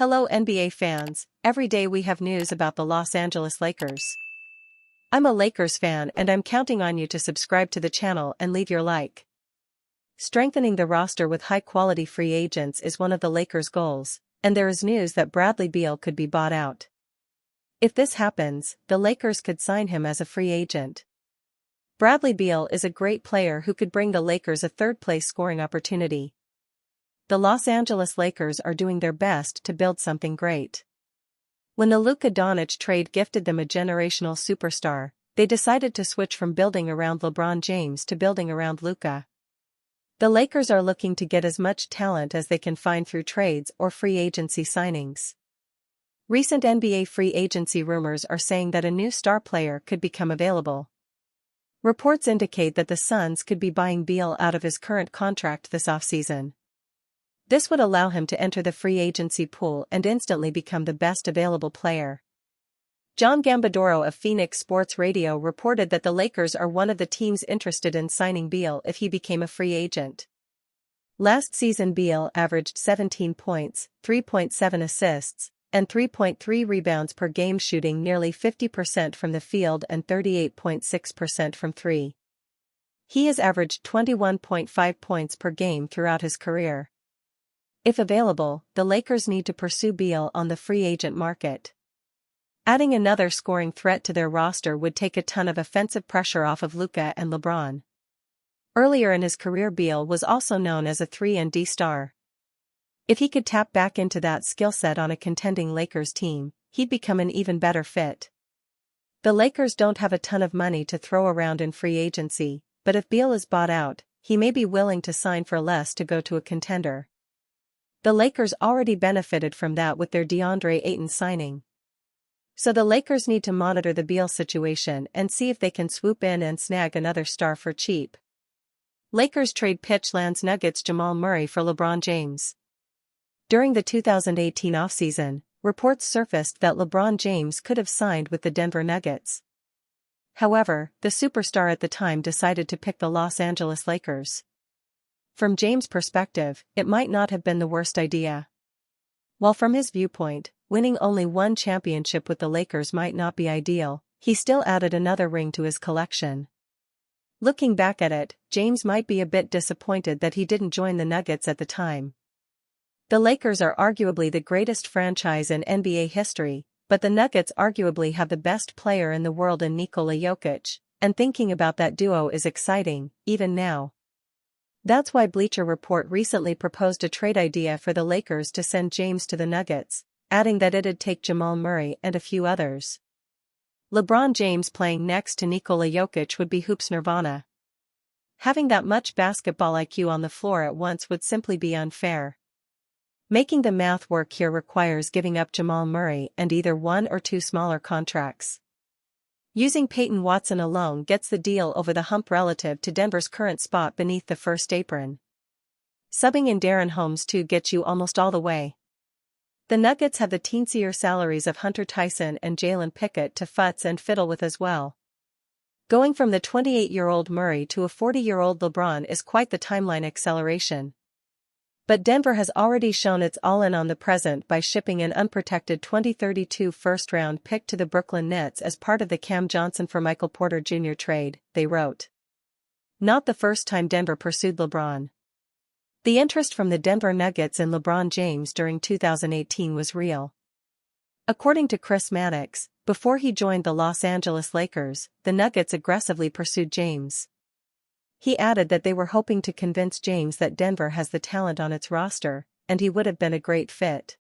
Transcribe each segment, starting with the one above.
Hello NBA fans, every day we have news about the Los Angeles Lakers. I'm a Lakers fan and I'm counting on you to subscribe to the channel and leave your like. Strengthening the roster with high-quality free agents is one of the Lakers' goals, and there is news that Bradley Beal could be bought out. If this happens, the Lakers could sign him as a free agent. Bradley Beal is a great player who could bring the Lakers a third-place scoring opportunity. The Los Angeles Lakers are doing their best to build something great. When the Luka Doncic trade gifted them a generational superstar, they decided to switch from building around LeBron James to building around Luka. The Lakers are looking to get as much talent as they can find through trades or free agency signings. Recent NBA free agency rumors are saying that a new star player could become available. Reports indicate that the Suns could be buying Beal out of his current contract this offseason. This would allow him to enter the free agency pool and instantly become the best available player. John Gambadoro of Phoenix Sports Radio reported that the Lakers are one of the teams interested in signing Beal if he became a free agent. Last season Beal averaged 17 points, 3.7 assists, and 3.3 rebounds per game, shooting nearly 50% from the field and 38.6% from three. He has averaged 21.5 points per game throughout his career. If available, the Lakers need to pursue Beal on the free agent market. Adding another scoring threat to their roster would take a ton of offensive pressure off of Luka and LeBron. Earlier in his career, Beal was also known as a 3-and-D star. If he could tap back into that skill set on a contending Lakers team, he'd become an even better fit. The Lakers don't have a ton of money to throw around in free agency, but if Beal is bought out, he may be willing to sign for less to go to a contender. The Lakers already benefited from that with their DeAndre Ayton signing. So the Lakers need to monitor the Beal situation and see if they can swoop in and snag another star for cheap. Lakers trade pitch lands Nuggets Jamal Murray for LeBron James. During the 2018 offseason, reports surfaced that LeBron James could have signed with the Denver Nuggets. However, the superstar at the time decided to pick the Los Angeles Lakers. From James' perspective, it might not have been the worst idea. While from his viewpoint, winning only one championship with the Lakers might not be ideal, he still added another ring to his collection. Looking back at it, James might be a bit disappointed that he didn't join the Nuggets at the time. The Lakers are arguably the greatest franchise in NBA history, but the Nuggets arguably have the best player in the world in Nikola Jokic, and thinking about that duo is exciting, even now. That's why Bleacher Report recently proposed a trade idea for the Lakers to send James to the Nuggets, adding that it'd take Jamal Murray and a few others. LeBron James playing next to Nikola Jokic would be hoops nirvana. Having that much basketball IQ on the floor at once would simply be unfair. Making the math work here requires giving up Jamal Murray and either one or two smaller contracts. Using Peyton Watson alone gets the deal over the hump relative to Denver's current spot beneath the first apron. Subbing in Darren Holmes too gets you almost all the way. The Nuggets have the teensier salaries of Hunter Tyson and Jalen Pickett to futz and fiddle with as well. Going from the 28-year-old Murray to a 40-year-old LeBron is quite the timeline acceleration. But Denver has already shown it's all in on the present by shipping an unprotected 2032 first-round pick to the Brooklyn Nets as part of the Cam Johnson for Michael Porter Jr. trade, they wrote. Not the first time Denver pursued LeBron. The interest from the Denver Nuggets in LeBron James during 2018 was real. According to Chris Mannix, before he joined the Los Angeles Lakers, the Nuggets aggressively pursued James. He added that they were hoping to convince James that Denver has the talent on its roster, and he would have been a great fit.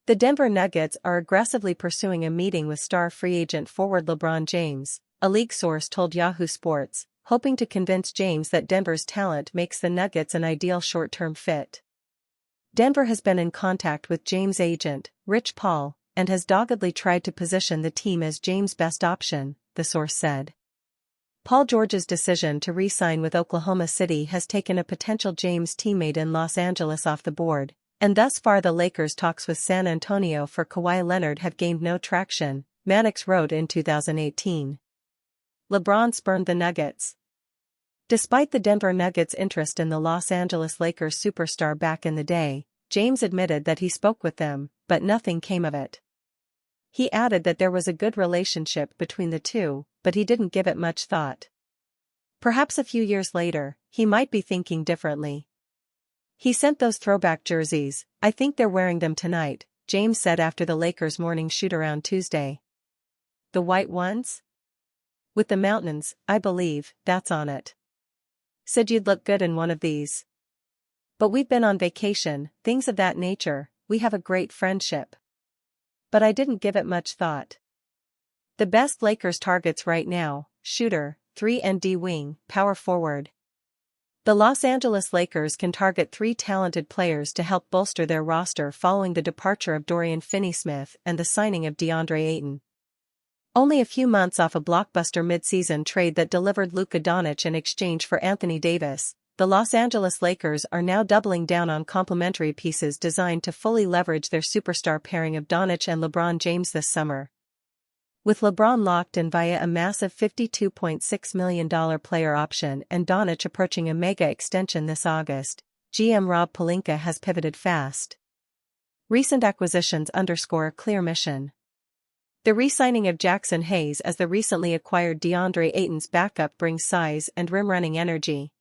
The Denver Nuggets are aggressively pursuing a meeting with star free agent forward LeBron James, a league source told Yahoo Sports, hoping to convince James that Denver's talent makes the Nuggets an ideal short-term fit. Denver has been in contact with James' agent, Rich Paul, and has doggedly tried to position the team as James' best option, the source said. Paul George's decision to re-sign with Oklahoma City has taken a potential James teammate in Los Angeles off the board, and thus far the Lakers' talks with San Antonio for Kawhi Leonard have gained no traction, Mannix wrote in 2018. LeBron spurned the Nuggets. Despite the Denver Nuggets' interest in the Los Angeles Lakers superstar back in the day, James admitted that he spoke with them, but nothing came of it. He added that there was a good relationship between the two, but he didn't give it much thought. Perhaps a few years later, he might be thinking differently. He sent those throwback jerseys. I think they're wearing them tonight, James said after the Lakers' morning shoot-around Tuesday. The white ones? With the mountains, I believe, that's on it. Said you'd look good in one of these. But we've been on vacation, things of that nature, we have a great friendship. But I didn't give it much thought. The best Lakers targets right now, shooter, 3-and-D wing, power forward. The Los Angeles Lakers can target 3 talented players to help bolster their roster following the departure of Dorian Finney-Smith and the signing of DeAndre Ayton. Only a few months off a blockbuster mid-season trade that delivered Luka Doncic in exchange for Anthony Davis, the Los Angeles Lakers are now doubling down on complementary pieces designed to fully leverage their superstar pairing of Doncic and LeBron James this summer. With LeBron locked in via a massive $52.6 million player option and Doncic approaching a mega extension this August, GM Rob Pelinka has pivoted fast. Recent acquisitions underscore a clear mission. The re-signing of Jackson Hayes as the recently acquired DeAndre Ayton's backup brings size and rim-running energy.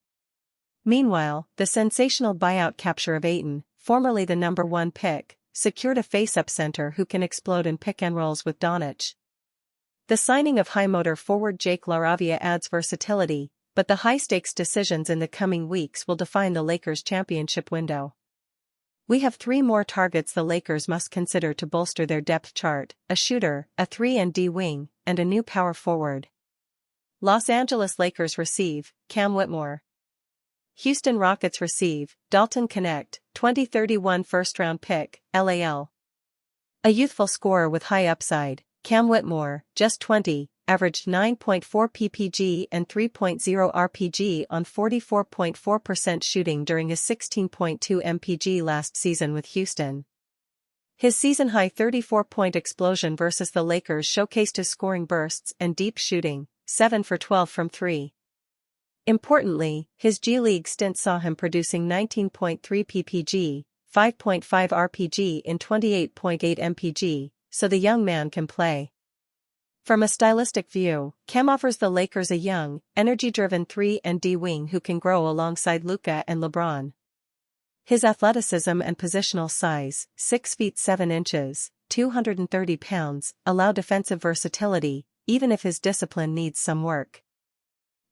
Meanwhile, the sensational buyout capture of Ayton, formerly the number 1 pick, secured a face-up center who can explode in pick-and-rolls with Doncic. The signing of high-motor forward Jake LaRavia adds versatility, but the high-stakes decisions in the coming weeks will define the Lakers' championship window. We have 3 more targets the Lakers must consider to bolster their depth chart: a shooter, a 3-and-D wing, and a new power forward. Los Angeles Lakers receive Cam Whitmore. Houston Rockets receive Dalton Knecht, 2031 first-round pick, LAL. A youthful scorer with high upside, Cam Whitmore, just 20, averaged 9.4 ppg and 3.0 rpg on 44.4% shooting during his 16.2 mpg last season with Houston. His season-high 34-point explosion versus the Lakers showcased his scoring bursts and deep shooting, 7 for 12 from 3. Importantly, his G-League stint saw him producing 19.3 ppg, 5.5 rpg in 28.8 mpg, so the young man can play. From a stylistic view, Cam offers the Lakers a young, energy-driven 3-and-D wing who can grow alongside Luka and LeBron. His athleticism and positional size, 6 feet 7 inches, 230 pounds, allow defensive versatility, even if his discipline needs some work.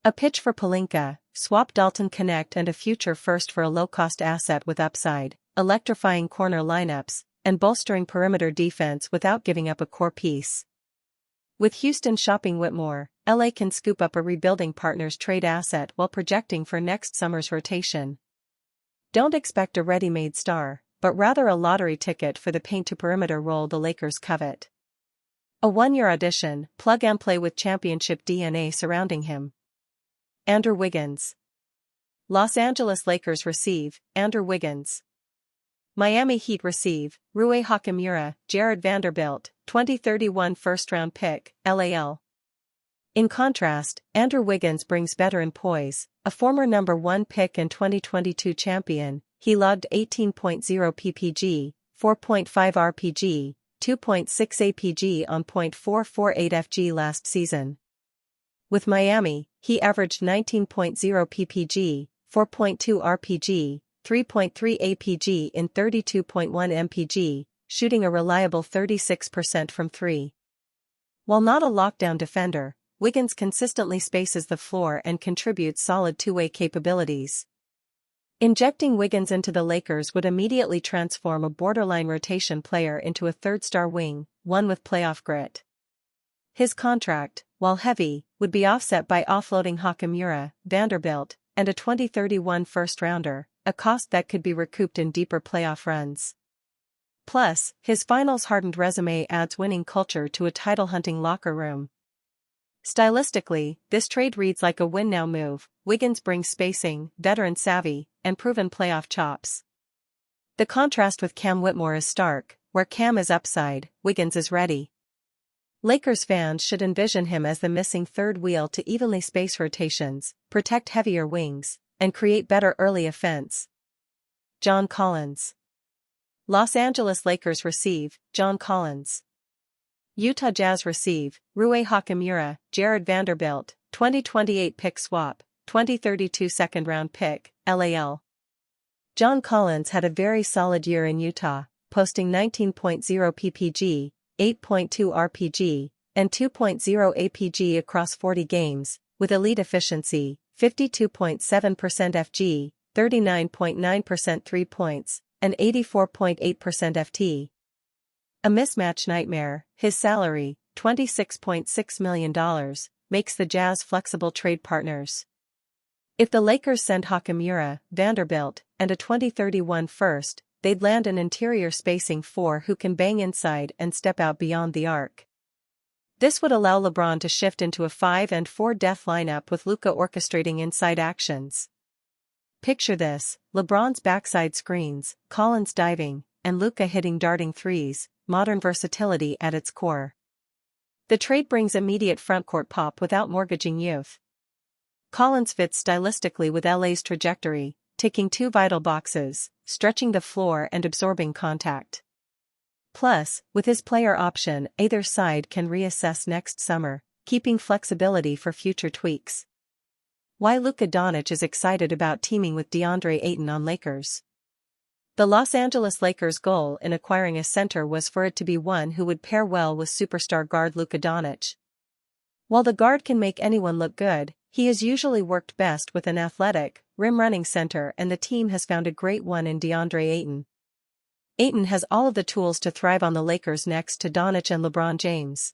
A pitch for Pelinka: swap Dalton Knecht and a future first for a low-cost asset with upside, electrifying corner lineups, and bolstering perimeter defense without giving up a core piece. With Houston shopping Whitmore, LA can scoop up a rebuilding partner's trade asset while projecting for next summer's rotation. Don't expect a ready-made star, but rather a lottery ticket for the paint-to-perimeter role the Lakers covet. A one-year audition, plug-and-play with championship DNA surrounding him. Andrew Wiggins. Los Angeles Lakers receive Andrew Wiggins. Miami Heat receive Rui Hachimura, Jared Vanderbilt, 2031 first-round pick, LAL. In contrast, Andrew Wiggins brings veteran poise. A former number 1 pick and 2022 champion, he logged 18.0 ppg, 4.5 rpg, 2.6 apg on .448 fg last season. With Miami, he averaged 19.0 ppg, 4.2 rpg, 3.3 apg in 32.1 mpg, shooting a reliable 36% from 3. While not a lockdown defender, Wiggins consistently spaces the floor and contributes solid two-way capabilities. Injecting Wiggins into the Lakers would immediately transform a borderline rotation player into a third-star wing, one with playoff grit. His contract, while heavy, would be offset by offloading Hachimura, Vanderbilt, and a 2031 first-rounder, a cost that could be recouped in deeper playoff runs. Plus, his finals-hardened resume adds winning culture to a title-hunting locker room. Stylistically, this trade reads like a win-now move. Wiggins brings spacing, veteran savvy, and proven playoff chops. The contrast with Cam Whitmore is stark. Where Cam is upside, Wiggins is ready. Lakers fans should envision him as the missing third wheel to evenly space rotations, protect heavier wings, and create better early offense. John Collins. Los Angeles Lakers receive, John Collins. Utah Jazz receive, Rui Hachimura, Jared Vanderbilt, 2028 pick swap, 2032 second-round pick, LAL. John Collins had a very solid year in Utah, posting 19.0 ppg, 8.2 rpg, and 2.0 apg across 40 games, with elite efficiency, 52.7% FG, 39.9% 3 points, and 84.8% FT. A mismatch nightmare, his salary, $26.6 million, makes the Jazz flexible trade partners. If the Lakers send Hachimura, Vanderbilt, and a 2031 first, they'd land an interior spacing 4 who can bang inside and step out beyond the arc. This would allow LeBron to shift into a 5-and-4 depth lineup with Luka orchestrating inside actions. Picture this: LeBron's backside screens, Collins diving, and Luka hitting darting threes, modern versatility at its core. The trade brings immediate frontcourt pop without mortgaging youth. Collins fits stylistically with LA's trajectory, ticking 2 vital boxes, stretching the floor and absorbing contact. Plus, with his player option, either side can reassess next summer, keeping flexibility for future tweaks. Why Luka Doncic is excited about teaming with DeAndre Ayton on Lakers. The Los Angeles Lakers' goal in acquiring a center was for it to be one who would pair well with superstar guard Luka Doncic. While the guard can make anyone look good, he has usually worked best with an athletic, rim-running center, and the team has found a great one in DeAndre Ayton. Ayton has all of the tools to thrive on the Lakers next to Doncic and LeBron James.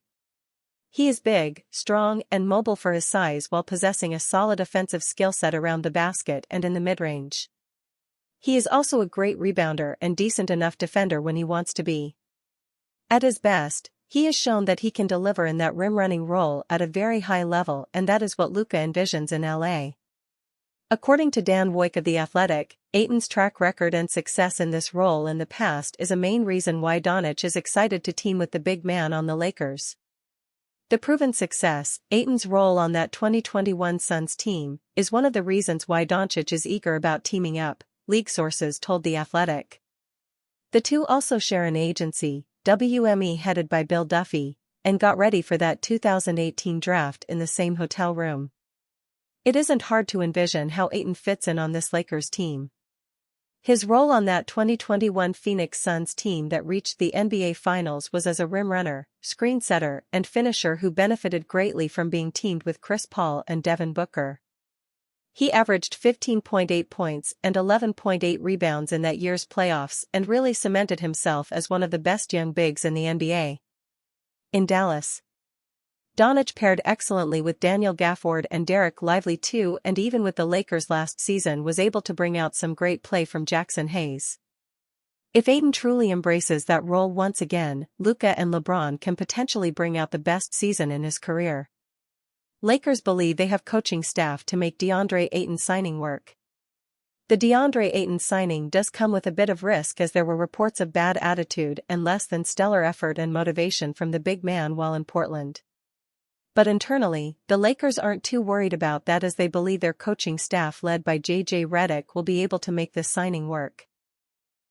He is big, strong, and mobile for his size while possessing a solid offensive skill set around the basket and in the mid-range. He is also a great rebounder and decent enough defender when he wants to be. At his best, he has shown that he can deliver in that rim-running role at a very high level, and that is what Luka envisions in LA. According to Dan Woik of The Athletic, Ayton's track record and success in this role in the past is a main reason why Doncic is excited to team with the big man on the Lakers. The proven success, Ayton's role on that 2021 Suns team, is one of the reasons why Doncic is eager about teaming up, league sources told The Athletic. The two also share an agency, WME, headed by Bill Duffy, and got ready for that 2018 draft in the same hotel room. It isn't hard to envision how Ayton fits in on this Lakers team. His role on that 2021 Phoenix Suns team that reached the NBA Finals was as a rim runner, screen setter, and finisher who benefited greatly from being teamed with Chris Paul and Devin Booker. He averaged 15.8 points and 11.8 rebounds in that year's playoffs and really cemented himself as one of the best young bigs in the NBA. In Dallas, Doncic paired excellently with Daniel Gafford and Derek Lively too, and even with the Lakers last season was able to bring out some great play from Jackson Hayes. If Ayton truly embraces that role once again, Luka and LeBron can potentially bring out the best season in his career. Lakers believe they have coaching staff to make DeAndre Ayton signing work. The DeAndre Ayton signing does come with a bit of risk, as there were reports of bad attitude and less than stellar effort and motivation from the big man while in Portland. But internally, the Lakers aren't too worried about that, as they believe their coaching staff led by JJ Redick will be able to make this signing work.